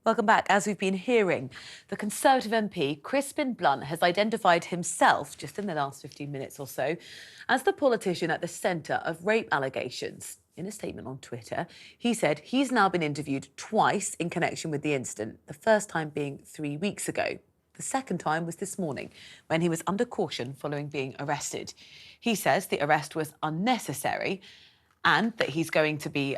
Welcome back. As we've been hearing, the Conservative MP Crispin Blunt has identified himself, just in the last 15 minutes or so, as the politician at the centre of rape allegations. In a statement on Twitter, he said he's now been interviewed twice in connection with the incident, the first time being 3 weeks ago. The second time was this morning, when he was under caution following being arrested. He says the arrest was unnecessary and that he's going to be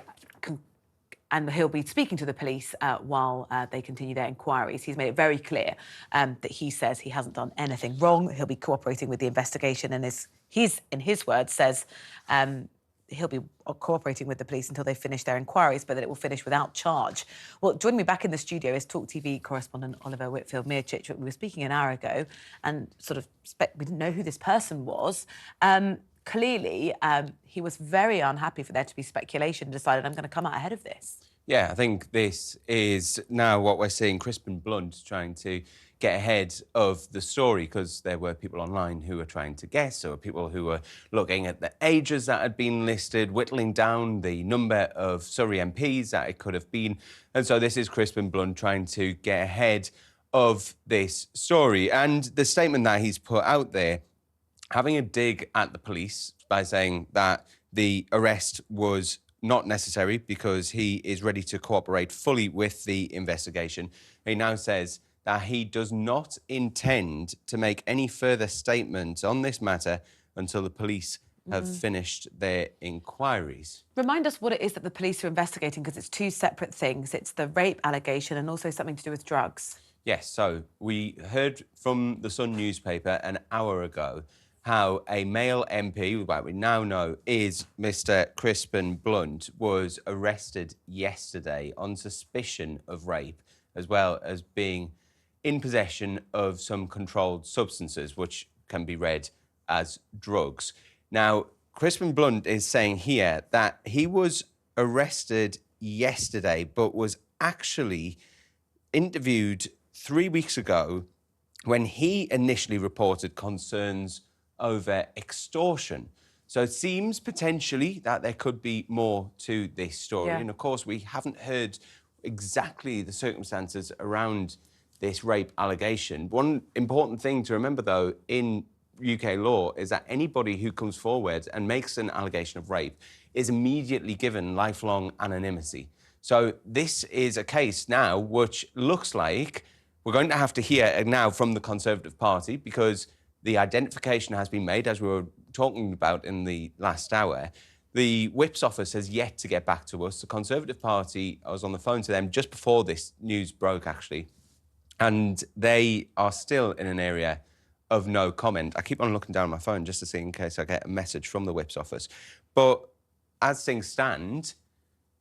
and he'll be speaking to the police while they continue their inquiries. He's made it very clear that he says he hasn't done anything wrong. He'll be cooperating with the investigation, and in his words, says he'll be cooperating with the police until they finish their inquiries, but that it will finish without charge. Well, joining me back in the studio is talkTV correspondent Oliver Whitfield-Mirchich. We were speaking an hour ago and we didn't know who this person was. Clearly, he was very unhappy for there to be speculation, decided, I'm going to come out ahead of this. Yeah, I think this is now what we're seeing, Crispin Blunt trying to get ahead of the story, because there were people online who were trying to guess, or people who were looking at the ages that had been listed, whittling down the number of Surrey MPs that it could have been. And so this is Crispin Blunt trying to get ahead of this story. And the statement that he's put out there, having a dig at the police by saying that the arrest was not necessary because he is ready to cooperate fully with the investigation. He now says that he does not intend to make any further statement on this matter until the police have finished their inquiries. Remind us what it is that the police are investigating, because it's two separate things. It's the rape allegation and also something to do with drugs. Yes, so we heard from the Sun newspaper an hour ago how a male MP, what we now know is Mr. Crispin Blunt, was arrested yesterday on suspicion of rape, as well as being in possession of some controlled substances, which can be read as drugs. Now, Crispin Blunt is saying here that he was arrested yesterday, but was actually interviewed 3 weeks ago when he initially reported concerns over extortion. So it seems potentially that there could be more to this story. Yeah. And of course, we haven't heard exactly the circumstances around this rape allegation. One important thing to remember, though, in UK law is that anybody who comes forward and makes an allegation of rape is immediately given lifelong anonymity. So this is a case now which looks like we're going to have to hear now from the Conservative Party, because the identification has been made, as we were talking about in the last hour. The Whip's office has yet to get back to us. The Conservative Party, I was on the phone to them just before this news broke, actually, and they are still in an area of no comment. I keep on looking down my phone just to see in case I get a message from the Whip's office. But as things stand,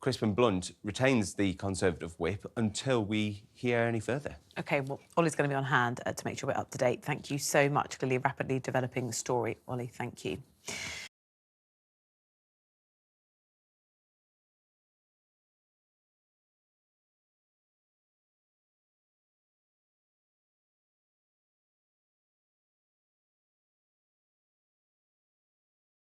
Crispin Blunt retains the Conservative Whip until we hear any further. OK, well, Ollie's going to be on hand to make sure we're up to date. Thank you so much. Clearly, rapidly developing story. Ollie, thank you.